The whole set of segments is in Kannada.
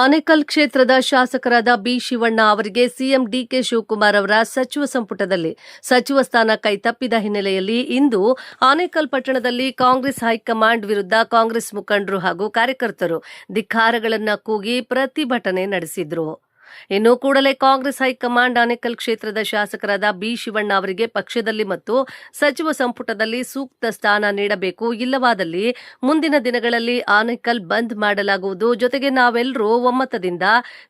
ಆನೇಕಲ್ ಕ್ಷೇತ್ರದ ಶಾಸಕರಾದ ಬಿ ಶಿವಣ್ಣ ಅವರಿಗೆ ಸಿಎಂ ಡಿಕೆ ಶಿವಕುಮಾರ್ ಅವರ ಸಚಿವ ಸಂಪುಟದಲ್ಲಿ ಸಚಿವ ಸ್ಥಾನ ಕೈತಪ್ಪಿದ ಹಿನ್ನೆಲೆಯಲ್ಲಿ ಇಂದು ಆನೇಕಲ್ ಪಟ್ಟಣದಲ್ಲಿ ಕಾಂಗ್ರೆಸ್ ಹೈಕಮಾಂಡ್ ವಿರುದ್ಧ ಕಾಂಗ್ರೆಸ್ ಮುಖಂಡರು ಹಾಗೂ ಕಾರ್ಯಕರ್ತರು ಧಿಕ್ಕಾರಗಳನ್ನು ಕೂಗಿ ಪ್ರತಿಭಟನೆ ನಡೆಸಿದರು. ಇನ್ನು ಕೂಡಲೇ ಕಾಂಗ್ರೆಸ್ ಹೈಕಮಾಂಡ್ ಆನೇಕಲ್ ಕ್ಷೇತ್ರದ ಶಾಸಕರಾದ ಬಿ ಶಿವಣ್ಣ ಅವರಿಗೆ ಪಕ್ಷದಲ್ಲಿ ಮತ್ತು ಸಚಿವ ಸಂಪುಟದಲ್ಲಿ ಸೂಕ್ತ ಸ್ಥಾನ ನೀಡಬೇಕು, ಇಲ್ಲವಾದಲ್ಲಿ ಮುಂದಿನ ದಿನಗಳಲ್ಲಿ ಆನೇಕಲ್ ಬಂದ್ ಮಾಡಲಾಗುವುದು, ಜೊತೆಗೆ ನಾವೆಲ್ಲರೂ ಒಮ್ಮತದಿಂದ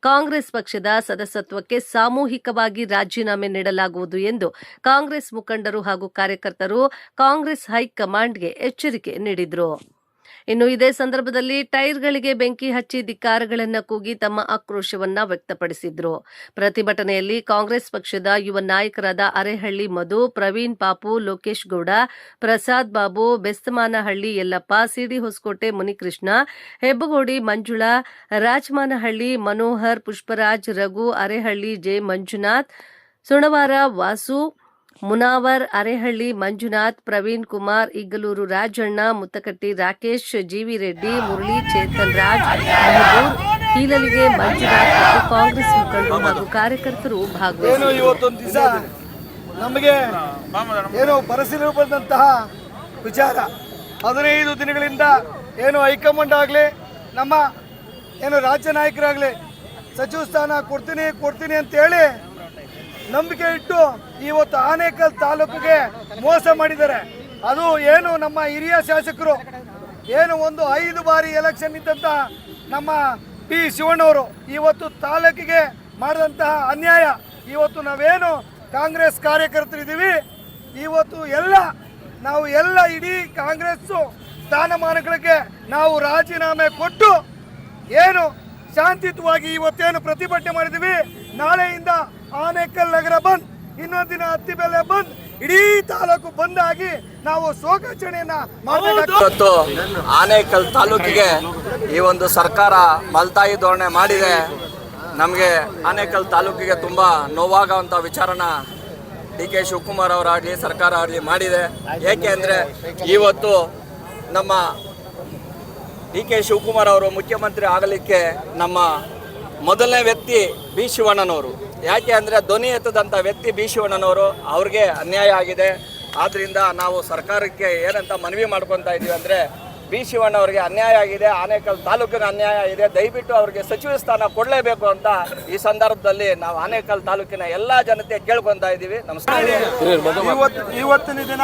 ಕಾಂಗ್ರೆಸ್ ಪಕ್ಷದ ಸದಸ್ಯತ್ವಕ್ಕೆ ಸಾಮೂಹಿಕವಾಗಿ ರಾಜೀನಾಮೆ ನೀಡಲಾಗುವುದು ಎಂದು ಕಾಂಗ್ರೆಸ್ ಮುಖಂಡರು ಹಾಗೂ ಕಾರ್ಯಕರ್ತರು ಕಾಂಗ್ರೆಸ್ ಹೈಕಮಾಂಡ್ಗೆ ಎಚ್ಚರಿಕೆ ನೀಡಿದರು. ಇನ್ನು ಇದೇ ಸಂದರ್ಭದಲ್ಲಿ ಟೈರ್ಗಳಿಗೆ ಬೆಂಕಿ ಹಚ್ಚಿ ಧಿಕ್ಕಾರಗಳನ್ನು ಕೂಗಿ ತಮ್ಮ ಆಕ್ರೋಶವನ್ನ ವ್ಯಕ್ತಪಡಿಸಿದ್ರು. ಪ್ರತಿಭಟನೆಯಲ್ಲಿ ಕಾಂಗ್ರೆಸ್ ಪಕ್ಷದ ಯುವ ನಾಯಕರಾದ ಅರೇಹಳ್ಳಿ ಮಧು, ಪ್ರವೀಣ್ ಪಾಪು, ಲೋಕೇಶ್ ಗೌಡ, ಪ್ರಸಾದ್ ಬಾಬು, ಬೆಸ್ತಮಾನಹಳ್ಳಿ ಯಲ್ಲಪ್ಪ, ಸಿಡಿ ಹೊಸಕೋಟೆ ಮುನಿಕೃಷ್ಣ, ಹೆಬ್ಬಗೋಡಿ ಮಂಜುಳಾ, ರಾಜಮಾನಹಳ್ಳಿ ಮನೋಹರ್, ಪುಷ್ಪರಾಜ್, ರಘು, ಅರೇಹಳ್ಳಿ ಜೆ ಮಂಜುನಾಥ್, ಸುಣವಾರ ವಾಸು, ಮುನಾವರ್, ಅರೇಹಳ್ಳಿ ಮಂಜುನಾಥ್, ಪ್ರವೀಣ್ ಕುಮಾರ್, ಇಗ್ಗಲೂರು ರಾಜಣ್ಣ, ಮುತ್ತಕಟ್ಟಿ ರಾಕೇಶ್, ಜಿವಿ ರೆಡ್ಡಿ, ಮುರಳಿ, ಚೇತನ್ ರಾಜ್, ಮಹಬೂರ್, ಕೀಲಲಿಗೆ ಮಂಜುನಾಥ್ ಮತ್ತು ಕಾಂಗ್ರೆಸ್ ಮುಖಂಡರು ಹಾಗೂ ಕಾರ್ಯಕರ್ತರು ಭಾಗವಹಿಸಿದರು. ನಮಗೆ ಏನು ಪರಿಶೀಲನೆ ಬಂದಂತಹ ವಿಚಾರ 15 ದಿನಗಳಿಂದ ಏನು ಹೈಕಮಾಂಡ್ ಆಗಲಿ ನಮ್ಮ ಏನು ರಾಜ್ಯ ನಾಯಕರಾಗಲಿ ಸಚಿವ ಸ್ಥಾನ ಕೊಡ್ತೀನಿ ಅಂತ ಹೇಳಿ ನಂಬಿಕೆ ಇಟ್ಟು ಇವತ್ತು ಆನೇಕಲ್ ತಾಲೂಕಿಗೆ ಮೋಸ ಮಾಡಿದ್ದಾರೆ. ಅದು ಏನು ನಮ್ಮ ಹಿರಿಯ ಶಾಸಕರು ಏನು ಒಂದು 5 ಬಾರಿ ಎಲೆಕ್ಷನ್ ಇದ್ದಂತ ನಮ್ಮ ಬಿ ಶಿವಣ್ಣವರು ಇವತ್ತು ತಾಲೂಕಿಗೆ ಮಾಡಿದಂತಹ ಅನ್ಯಾಯ. ಇವತ್ತು ನಾವೇನು ಕಾಂಗ್ರೆಸ್ ಕಾರ್ಯಕರ್ತರಿದ್ದೀವಿ, ಇವತ್ತು ನಾವು ಇಡೀ ಕಾಂಗ್ರೆಸ್ ಸ್ಥಾನಮಾನಗಳಿಗೆ ನಾವು ರಾಜೀನಾಮೆ ಕೊಟ್ಟು ಏನು ಶಾಂತಿಯುತವಾಗಿ ಇವತ್ತೇನು ಪ್ರತಿಭಟನೆ ಮಾಡಿದ್ದೀವಿ. ನಾಳೆಯಿಂದ ಆನೇಕಲ್ ನಗರ ಬಂದ್, ಇನ್ನೊಂದು ದಿನ ಅತ್ತಿಬೆಲೆ ಬಂದ್, ಇಡೀ ತಾಲೂಕು ಬಂದ್ ಆಗಿ ನಾವು ಶೋಕಾಚರಣೆಯನ್ನ ಮಾಡಬೇಕು. ಆನೇಕಲ್ ತಾಲೂಕಿಗೆ ಈ ಒಂದು ಸರ್ಕಾರ ಮಲ್ತಾಯಿ ಧೋರಣೆ ಮಾಡಿದೆ. ನಮಗೆ ಆನೇಕಲ್ ತಾಲೂಕಿಗೆ ತುಂಬಾ ನೋವಾಗುವಂತ ವಿಚಾರನ ಡಿ ಕೆ ಶಿವಕುಮಾರ್ ಅವರಾಗಲಿ ಸರ್ಕಾರ ಆಗಲಿ ಮಾಡಿದೆ. ಏಕೆ ಅಂದರೆ ಇವತ್ತು ನಮ್ಮ ಡಿ ಕೆ ಶಿವಕುಮಾರ್ ಅವರು ಮುಖ್ಯಮಂತ್ರಿ ಆಗಲಿಕ್ಕೆ ನಮ್ಮ ಮೊದಲನೇ ವ್ಯಕ್ತಿ ಬಿ ಶಿವಣ್ಣನವರು. ಯಾಕೆ ಅಂದರೆ ಧ್ವನಿ ಎತ್ತದಂಥ ವ್ಯಕ್ತಿ ಬಿ ಶಿವಣ್ಣನವರು, ಅವ್ರಿಗೆ ಅನ್ಯಾಯ ಆಗಿದೆ. ಆದ್ದರಿಂದ ನಾವು ಸರ್ಕಾರಕ್ಕೆ ಏನಂತ ಮನವಿ ಮಾಡ್ಕೊತಾ ಇದ್ದೀವಿ ಅಂದರೆ ಬಿ ಶಿವಣ್ಣವ್ರಿಗೆ ಅನ್ಯಾಯ ಆಗಿದೆ, ಆನೇಕಲ್ ತಾಲೂಕಿನ ಅನ್ಯಾಯ ಇದೆ, ದಯವಿಟ್ಟು ಅವ್ರಿಗೆ ಸಚಿವ ಸ್ಥಾನ ಕೊಡಲೇಬೇಕು ಅಂತ ಈ ಸಂದರ್ಭದಲ್ಲಿ ನಾವು ಆನೇಕಲ್ ತಾಲೂಕಿನ ಎಲ್ಲ ಜನತೆ ಕೇಳ್ಕೊತಾ ಇದ್ದೀವಿ. ನಮಸ್ಕಾರ. ಇವತ್ತಿನ ದಿನ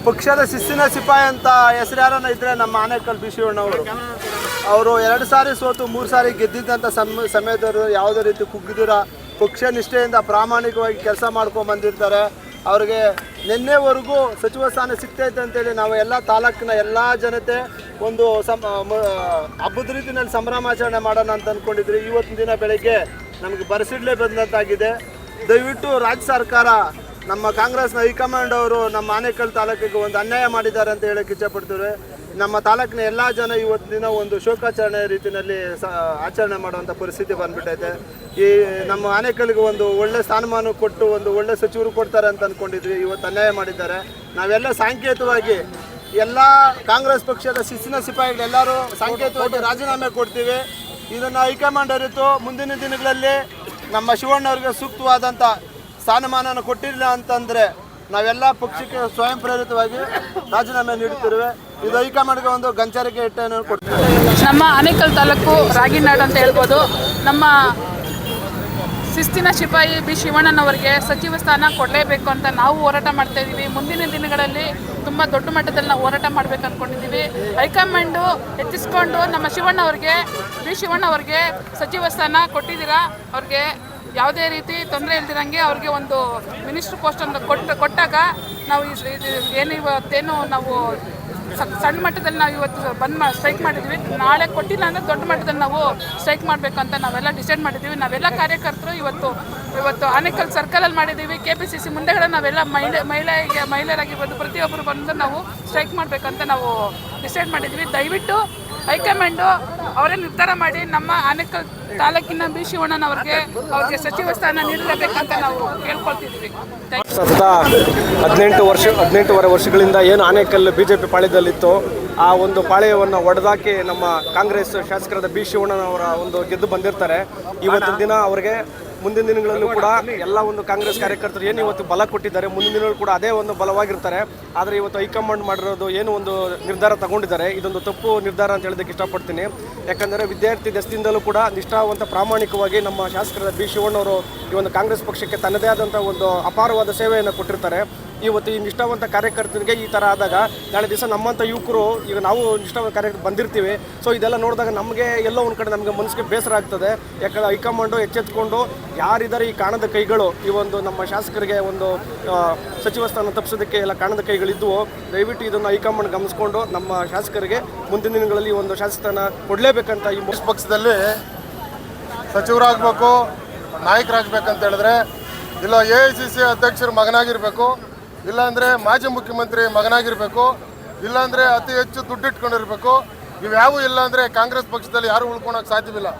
ಪಕ್ಷದ ಶಿಸ್ತಿನ ಸಿಪಾಯಿ ಅಂತ ಹೆಸರು ಯಾರನ್ನ ಇದ್ರೆ ನಮ್ಮ ಆನೇಕಲ್ ಬಿ ಶಿವಣ್ಣವರು. ಅವರು 2 ಸಾರಿ ಸೋತು 3 ಸಾರಿ ಗೆದ್ದಿದ್ದಂಥ ಸಮಯದವರು ಯಾವುದೇ ರೀತಿ ಕುಗ್ಗಿದಿರ ಪಕ್ಷ ನಿಷ್ಠೆಯಿಂದ ಪ್ರಾಮಾಣಿಕವಾಗಿ ಕೆಲಸ ಮಾಡ್ಕೊಂಡು ಬಂದಿರ್ತಾರೆ. ಅವ್ರಿಗೆ ನಿನ್ನೆವರೆಗೂ ಸಚಿವ ಸ್ಥಾನ ಸಿಗ್ತೈತೆ ಅಂತೇಳಿ ನಾವು ಎಲ್ಲ ತಾಲೂಕಿನ ಎಲ್ಲ ಜನತೆ ಒಂದು ಹಬ್ಬದ ರೀತಿಯಲ್ಲಿ ಸಂಭ್ರಮಾಚರಣೆ ಮಾಡೋಣ ಅಂತ ಅಂದ್ಕೊಂಡಿದ್ರಿ. ಇವತ್ತಿನ ದಿನ ಬೆಳಗ್ಗೆ ನಮಗೆ ಬರಸಿಡ್ಲೇ ಬಂದಂತಾಗಿದೆ. ದಯವಿಟ್ಟು ರಾಜ್ಯ ಸರ್ಕಾರ ನಮ್ಮ ಕಾಂಗ್ರೆಸ್ನ ಹೈಕಮಾಂಡ್ ಅವರು ನಮ್ಮ ಆನೇಕಲ್ ತಾಲೂಕಿಗೆ ಒಂದು ಅನ್ಯಾಯ ಮಾಡಿದ್ದಾರೆ ಅಂತ ಹೇಳಕ್ಕೆ ಇಚ್ಛೆಪಡ್ತೀವಿ. ನಮ್ಮ ತಾಲೂಕಿನ ಎಲ್ಲ ಜನ ಇವತ್ತಿನ ದಿನ ಒಂದು ಶೋಕಾಚರಣೆ ರೀತಿಯಲ್ಲಿ ಆಚರಣೆ ಮಾಡುವಂಥ ಪರಿಸ್ಥಿತಿ ಬಂದ್ಬಿಟ್ಟೈತೆ. ಈ ನಮ್ಮ ಆನೇಕಲ್ಗೆ ಒಂದು ಒಳ್ಳೆ ಸ್ಥಾನಮಾನ ಕೊಟ್ಟು ಒಂದು ಒಳ್ಳೆ ಸಚಿವರು ಕೊಡ್ತಾರೆ ಅಂತ ಅಂದ್ಕೊಂಡಿದ್ವಿ. ಇವತ್ತು ಅನ್ಯಾಯ ಮಾಡಿದ್ದಾರೆ. ನಾವೆಲ್ಲ ಸಾಂಕೇತಿಕವಾಗಿ ಎಲ್ಲ ಕಾಂಗ್ರೆಸ್ ಪಕ್ಷದ ಶಿಸ್ತಿನ ಸಿಪಾಯಿಗಳೆಲ್ಲರೂ ಸಾಂಕೇತಿಕವಾಗಿ ರಾಜೀನಾಮೆ ಕೊಡ್ತೀವಿ. ಇದನ್ನು ಹೈಕಮಾಂಡ್ ಅರಿತು ಮುಂದಿನ ದಿನಗಳಲ್ಲಿ ನಮ್ಮ ಶಿವಣ್ಣವ್ರಿಗೆ ಸೂಕ್ತವಾದಂಥ ಸ್ಥಾನಮಾನ ಕೊಟ್ಟಿಲ್ಲ ಅಂತಂದರೆ ನಾವೆಲ್ಲ ಪಕ್ಷಕ್ಕೆ ಸ್ವಯಂ ಪ್ರೇರಿತವಾಗಿ ರಾಜೀನಾಮೆ ನೀಡುತ್ತಿರುವೆ. ಇದು ಹೈಕಮಾಂಡ್ಗೆ ಒಂದು ಗಂಚಾರಿಕೆ ಇಟ್ಟನ್ನು ಕೊಡ್ತೀವಿ. ನಮ್ಮ ಆನೇಕಲ್ ತಾಲೂಕು ರಾಗಿನಾಡು ಅಂತ ಹೇಳ್ಬೋದು. ನಮ್ಮ ಶಿಸ್ತಿನ ಸಿಪಾಯಿ ಬಿ ಶಿವಣ್ಣನವರಿಗೆ ಸಚಿವ ಸ್ಥಾನ ಕೊಡಲೇಬೇಕು ಅಂತ ನಾವು ಹೋರಾಟ ಮಾಡ್ತಾ ಇದ್ದೀವಿ. ಮುಂದಿನ ದಿನಗಳಲ್ಲಿ ತುಂಬ ದೊಡ್ಡ ಮಟ್ಟದಲ್ಲಿ ನಾವು ಹೋರಾಟ ಮಾಡಬೇಕು ಅಂದ್ಕೊಂಡಿದ್ದೀವಿ. ಹೈಕಮಾಂಡು ಎತ್ತಿಸ್ಕೊಂಡು ನಮ್ಮ ಶಿವಣ್ಣವ್ರಿಗೆ ಬಿ ಶಿವಣ್ಣವ್ರಿಗೆ ಸಚಿವ ಸ್ಥಾನ ಕೊಟ್ಟಿದ್ದೀರಾ. ಅವ್ರಿಗೆ ಯಾವುದೇ ರೀತಿ ತೊಂದರೆ ಇಲ್ದಿರಂಗೆ ಅವ್ರಿಗೆ ಒಂದು ಮಿನಿಸ್ಟ್ರ್ ಪೋಸ್ಟ್ ಅಂತ ಕೊಟ್ಟಾಗ ನಾವು ಇವತ್ತೇನು ನಾವು ಸಣ್ಣ ಮಟ್ಟದಲ್ಲಿ ನಾವು ಇವತ್ತು ಸ್ಟ್ರೈಕ್ ಮಾಡಿದ್ವಿ. ನಾಳೆ ಕೊಟ್ಟಿಲ್ಲ ಅಂದರೆ ದೊಡ್ಡ ಮಟ್ಟದಲ್ಲಿ ನಾವು ಸ್ಟ್ರೈಕ್ ಮಾಡಬೇಕಂತ ನಾವೆಲ್ಲ ಡಿಸೈಡ್ ಮಾಡಿದ್ದೀವಿ. ನಾವೆಲ್ಲ ಕಾರ್ಯಕರ್ತರು ಇವತ್ತು ಆನೇಕಲ್ ಸರ್ಕಲಲ್ಲಿ ಮಾಡಿದ್ದೀವಿ. KPCC ಮುಂದೆಗಡೆ ನಾವೆಲ್ಲ ಮಹಿಳೆಯರಾಗಿರ್ಬೋದು ಪ್ರತಿಯೊಬ್ಬರು ಬಂದು ನಾವು ಸ್ಟ್ರೈಕ್ ಮಾಡಬೇಕಂತ ನಾವು ಡಿಸೈಡ್ ಮಾಡಿದ್ವಿ. ದಯವಿಟ್ಟು ಹೈಕಮಾಂಡು ಅವರೇ ನಿರ್ಧಾರ ಮಾಡಿ ನಮ್ಮ ಆನೇಕಲ್ ತಾಲೂಕಿನ ಬಿ ಶಿವಣ್ಣನವ್ರಿಗೆ ಅವ್ರಿಗೆ ಸಚಿವ ಸ್ಥಾನ ನೀಡಲೇಬೇಕಂತ ನಾವು ಕೇಳ್ಕೊಳ್ತಿದ್ವಿ. ಸತತ 18 ವರ್ಷಗಳಿಂದ ಏನು ಆನೇಕಲ್ BJP ಪಾಳ್ಯದಲ್ಲಿತ್ತು, ಆ ಒಂದು ಪಾಳ್ಯವನ್ನು ಒಡೆದಾಕಿ ನಮ್ಮ ಕಾಂಗ್ರೆಸ್ ಶಾಸಕರಾದ ಬಿ ಶಿವಣ್ಣನವರ ಒಂದು ಗೆದ್ದು ಬಂದಿರ್ತಾರೆ. ಇವತ್ತಿನ ದಿನ ಅವರಿಗೆ ಮುಂದಿನ ದಿನಗಳಲ್ಲೂ ಕೂಡ ಎಲ್ಲ ಒಂದು ಕಾಂಗ್ರೆಸ್ ಕಾರ್ಯಕರ್ತರು ಏನು ಇವತ್ತು ಬಲ ಕೊಟ್ಟಿದ್ದಾರೆ, ಮುಂದಿನ ದಿನಗಳು ಕೂಡ ಅದೇ ಒಂದು ಬಲವಾಗಿರ್ತಾರೆ. ಆದರೆ ಇವತ್ತು ಹೈಕಮಾಂಡ್ ಮಾಡಿರೋದು ಏನು ಒಂದು ನಿರ್ಧಾರ ತಗೊಂಡಿದ್ದಾರೆ, ಇದೊಂದು ತಪ್ಪು ನಿರ್ಧಾರ ಅಂತ ಹೇಳೋದಕ್ಕೆ ಇಷ್ಟಪಡ್ತೀನಿ. ಯಾಕಂದರೆ ವಿದ್ಯಾರ್ಥಿ ದಶದಿಂದಲೂ ಕೂಡ ನಿಷ್ಠಾವಂತ ಪ್ರಾಮಾಣಿಕವಾಗಿ ನಮ್ಮ ಶಾಸಕರಾದ ಬಿ ಶಿವಣ್ಣವರು ಈ ಒಂದು ಕಾಂಗ್ರೆಸ್ ಪಕ್ಷಕ್ಕೆ ತನ್ನದೇ ಆದಂಥ ಒಂದು ಅಪಾರವಾದ ಸೇವೆಯನ್ನು ಕೊಟ್ಟಿರ್ತಾರೆ. ಇವತ್ತು ಈ ನಿಷ್ಠಾವಂತ ಕಾರ್ಯಕರ್ತರಿಗೆ ಈ ಥರ ಆದಾಗ ನಾಳೆ ದಿವಸ ನಮ್ಮಂಥ ಯುವಕರು ಈಗ ನಾವು ನಿಷ್ಠಾವಂತ ಕಾರ್ಯಕರ್ತರು ಬಂದಿರ್ತೀವಿ. ಸೊ ಇದೆಲ್ಲ ನೋಡಿದಾಗ ನಮಗೆ ಎಲ್ಲೋ ಒಂದು ಕಡೆ ನಮಗೆ ಮನಸ್ಸಿಗೆ ಬೇಸರ ಆಗ್ತದೆ. ಯಾಕಂದರೆ ಹೈಕಮಾಂಡು ಎಚ್ಚೆತ್ಕೊಂಡು ಯಾರಿದ್ದಾರೆ ಈ ಕಾಣದ ಕೈಗಳು, ಈ ಒಂದು ನಮ್ಮ ಶಾಸಕರಿಗೆ ಒಂದು ಸಚಿವ ಸ್ಥಾನ ತಪ್ಪಿಸೋದಕ್ಕೆ ಎಲ್ಲ ಕಾಣದ ಕೈಗಳಿದ್ವು, ದಯವಿಟ್ಟು ಇದನ್ನು ಹೈಕಮಾಂಡ್ ಗಮನಿಸ್ಕೊಂಡು ನಮ್ಮ ಶಾಸಕರಿಗೆ ಮುಂದಿನ ದಿನಗಳಲ್ಲಿ ಒಂದು ಶಾಸಕ ಸ್ಥಾನ ಕೊಡಲೇಬೇಕಂತ ಈ ಪಕ್ಷದಲ್ಲಿ ಸಚಿವರಾಗಬೇಕು, ನಾಯಕರಾಗಬೇಕಂತ ಹೇಳಿದ್ರೆ ಇಲ್ಲ AICC ಅಧ್ಯಕ್ಷರ ಮಗನಾಗಿರಬೇಕು, ಇಲ್ಲಾಂದರೆ ಮಾಜಿ ಮುಖ್ಯಮಂತ್ರಿ ಮಗನಾಗಿರಬೇಕು, ಇಲ್ಲಾಂದರೆ ಅತಿ ಹೆಚ್ಚು ದುಡ್ಡು ಇಟ್ಕೊಂಡಿರಬೇಕು. ಇವ್ಯಾವೂ ಇಲ್ಲ ಅಂದರೆ ಕಾಂಗ್ರೆಸ್ ಪಕ್ಷದಲ್ಲಿ ಯಾರೂ ಉಳ್ಕೊಳಕ್ಕೆ ಸಾಧ್ಯವಿಲ್ಲ.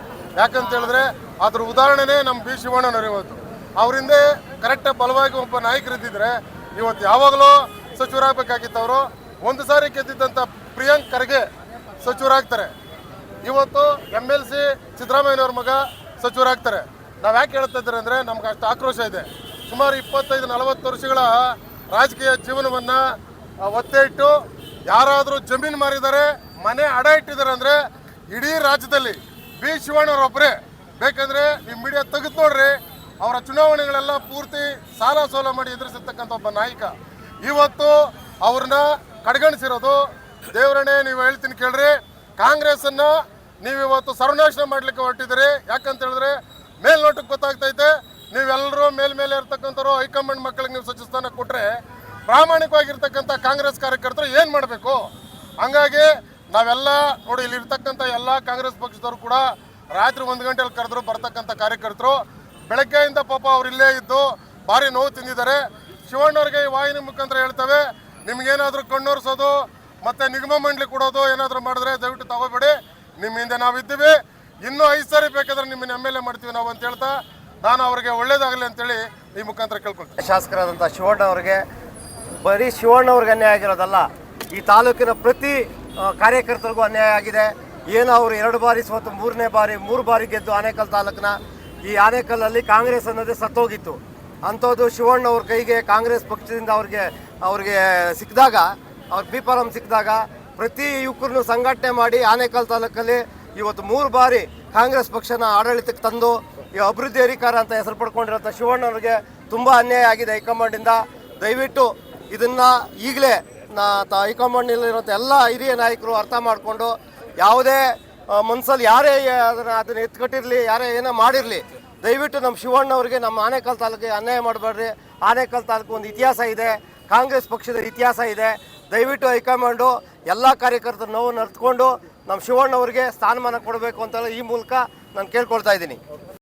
ಯಾಕಂತ ಹೇಳಿದ್ರೆ ಅದ್ರ ಉದಾಹರಣೆನೇ ನಮ್ಮ ಬಿ ಶಿವಣ್ಣನವರು. ಇವತ್ತು ಅವರಿಂದ ಕರೆಕ್ಟಾಗಿ ಬಲವಾಗಿ ಒಬ್ಬ ನಾಯಕರಿದ್ದಿದ್ರೆ ಇವತ್ತು ಯಾವಾಗಲೂ ಸಚಿವರಾಗಬೇಕಾಗಿತ್ತು. ಅವರು ಒಂದು ಸಾರಿ ಗೆದ್ದಿದ್ದಂಥ ಪ್ರಿಯಾಂಕ್ ಖರ್ಗೆ ಸಚಿವರಾಗ್ತಾರೆ. ಇವತ್ತು MLC ಸಿದ್ದರಾಮಯ್ಯನವ್ರ ಮಗ ಸಚಿವರಾಗ್ತಾರೆ. ನಾವು ಯಾಕೆ ಹೇಳ್ತಾ ಇದ್ದಾರೆ ಅಂದರೆ ನಮ್ಗೆ ಅಷ್ಟು ಆಕ್ರೋಶ ಇದೆ. ಸುಮಾರು 25-40 ವರ್ಷಗಳ ರಾಜಕೀಯ ಜೀವನವನ್ನು ಒತ್ತೆ ಇಟ್ಟು ಯಾರಾದರೂ ಜಮೀನು ಮಾರಿದ್ದಾರೆ, ಮನೆ ಅಡ ಇಟ್ಟಿದ್ದಾರೆ ಅಂದರೆ ಇಡೀ ರಾಜ್ಯದಲ್ಲಿ ಬಿ ಶಿವಣ್ಣವರೊಬ್ಬರೇ. ಬೇಕಂದರೆ ನೀವು ಮೀಡಿಯಾ ತೆಗೆದು ನೋಡ್ರಿ, ಅವರ ಚುನಾವಣೆಗಳೆಲ್ಲ ಪೂರ್ತಿ ಸಾಲ ಸೋಲ ಮಾಡಿ ಎದುರಿಸಿರ್ತಕ್ಕಂಥ ಒಬ್ಬ ನಾಯಕ. ಇವತ್ತು ಅವ್ರನ್ನ ಕಡೆಗಣಿಸಿರೋದು ದೇವರನ್ನೇ. ನೀವು ಹೇಳ್ತೀನಿ ಕೇಳ್ರಿ, ಕಾಂಗ್ರೆಸ್ಸನ್ನು ನೀವು ಇವತ್ತು ಸರ್ವನಾಶನ ಮಾಡಲಿಕ್ಕೆ ಹೊರಟಿದ್ದೀರಿ. ಯಾಕಂತ ಹೇಳಿದ್ರೆ ಮೇಲ್ನೋಟಕ್ಕೆ ಗೊತ್ತಾಗ್ತೈತೆ, ನೀವೆಲ್ಲರೂ ಮೇಲ್ಮೇಲೆ ಇರ್ತಕ್ಕಂಥವ್ರು ಹೈಕಮಾಂಡ್ ಮಕ್ಕಳಿಗೆ ನೀವು ಸಚಿವ ಸ್ಥಾನ ಕೊಟ್ಟರೆ ಪ್ರಾಮಾಣಿಕವಾಗಿರ್ತಕ್ಕಂಥ ಕಾಂಗ್ರೆಸ್ ಕಾರ್ಯಕರ್ತರು ಏನು ಮಾಡಬೇಕು? ಹಂಗಾಗಿ ನಾವೆಲ್ಲ ನೋಡಿ, ಇಲ್ಲಿರ್ತಕ್ಕಂಥ ಎಲ್ಲ ಕಾಂಗ್ರೆಸ್ ಪಕ್ಷದವರು ಕೂಡ ರಾತ್ರಿ 1 ಗಂಟೆಯಲ್ಲಿ ಕರೆದ್ರು ಬರ್ತಕ್ಕಂಥ ಕಾರ್ಯಕರ್ತರು. ಬೆಳಗ್ಗೆಯಿಂದ ಪಾಪ ಅವ್ರು ಇಲ್ಲೇ ಇದ್ದು ಭಾರಿ ನೋವು ತಿಂದಿದ್ದಾರೆ. ಶಿವಣ್ಣವ್ರಿಗೆ ಈ ವಾಹಿನಿ ಮುಖಾಂತರ ಹೇಳ್ತವೆ, ನಿಮ್ಗೇನಾದರೂ ಕಣ್ಣೋರ್ಸೋದು ಮತ್ತು ನಿಗಮ ಮಂಡಳಿ ಕೊಡೋದು ಏನಾದರೂ ಮಾಡಿದ್ರೆ ದಯವಿಟ್ಟು ತಗೋಬೇಡಿ. ನಿಮ್ಮ ಹಿಂದೆ ನಾವಿದ್ದೀವಿ, ಇನ್ನೂ 5 ಸಾರಿ ಬೇಕಾದ್ರೆ ನಿಮ್ಮನ್ನ MLA ಮಾಡ್ತೀವಿ ನಾವು ಅಂತ ಹೇಳ್ತಾ ನಾನು ಅವರಿಗೆ ಒಳ್ಳೇದಾಗಲಿ ಅಂತೇಳಿ ಈ ಮುಖಾಂತರ ಕೇಳ್ಕೊಳ್ತೀನಿ. ಶಾಸಕರಾದಂಥ ಶಿವಣ್ಣ ಅವರಿಗೆ ಬರೀ ಶಿವಣ್ಣವ್ರಿಗೆ ಅನ್ಯಾಯ ಆಗಿರೋದಲ್ಲ, ಈ ತಾಲೂಕಿನ ಪ್ರತಿ ಕಾರ್ಯಕರ್ತರಿಗೂ ಅನ್ಯಾಯ ಆಗಿದೆ. ಏನು ಅವರು 2 ಬಾರಿ ಸೋತು 3 ಬಾರಿ ಗೆದ್ದು ಆನೇಕಲ್ ತಾಲೂಕಿನ ಈ ಆನೇಕಲ್ಲಲ್ಲಿ ಕಾಂಗ್ರೆಸ್ ಅನ್ನೋದೇ ಸತ್ತೋಗಿತ್ತು. ಅಂಥದ್ದು ಶಿವಣ್ಣವ್ರ ಕೈಗೆ ಕಾಂಗ್ರೆಸ್ ಪಕ್ಷದಿಂದ ಅವ್ರಿಗೆ ಸಿಕ್ಕಿದಾಗ, ಅವ್ರ ಬಿಫಾರಂ ಸಿಕ್ಕಿದಾಗ ಪ್ರತಿ ಯುವಕರನ್ನು ಸಂಘಟನೆ ಮಾಡಿ ಆನೇಕಲ್ ತಾಲೂಕಲ್ಲಿ ಇವತ್ತು 3 ಬಾರಿ ಕಾಂಗ್ರೆಸ್ ಪಕ್ಷನ ಆಡಳಿತಕ್ಕೆ ತಂದು ಈ ಅಭಿವೃದ್ಧಿ ಅಧಿಕಾರ ಅಂತ ಹೆಸರು ಪಡ್ಕೊಂಡಿರೋಂಥ ಶಿವಣ್ಣವ್ರಿಗೆ ತುಂಬ ಅನ್ಯಾಯ ಆಗಿದೆ ಹೈಕಮಾಂಡಿಂದ. ದಯವಿಟ್ಟು ಇದನ್ನು ಈಗಲೇ ಹೈಕಮಾಂಡ್ನಲ್ಲಿರೋಂಥ ಎಲ್ಲ ಹಿರಿಯ ನಾಯಕರು ಅರ್ಥ ಮಾಡಿಕೊಂಡು ಯಾವುದೇ ಮನಸ್ಸಲ್ಲಿ ಯಾರೇ ಅದನ್ನು ಎತ್ಕಟ್ಟಿರಲಿ, ಯಾರೇ ಏನೋ ಮಾಡಿರಲಿ, ದಯವಿಟ್ಟು ನಮ್ಮ ಶಿವಣ್ಣವ್ರಿಗೆ ನಮ್ಮ ಆನೇಕಲ್ ತಾಲೂಕಿಗೆ ಅನ್ಯಾಯ ಮಾಡಬೇಡ್ರಿ. ಆನೇಕಲ್ ತಾಲೂಕು ಒಂದು ಇತಿಹಾಸ ಇದೆ, ಕಾಂಗ್ರೆಸ್ ಪಕ್ಷದ ಇತಿಹಾಸ ಇದೆ. ದಯವಿಟ್ಟು ಹೈಕಮಾಂಡು ಎಲ್ಲ ಕಾರ್ಯಕರ್ತರ ನೋವನ್ನು ಅರ್ಥಕೊಂಡು ನಮ್ಮ ಶಿವಣ್ಣವ್ರಿಗೆ ಸ್ಥಾನಮಾನ ಕೊಡಬೇಕು ಅಂತ ಈ ಮೂಲಕ ನಾನು ಕೇಳ್ಕೊಳ್ತಾ ಇದ್ದೀನಿ.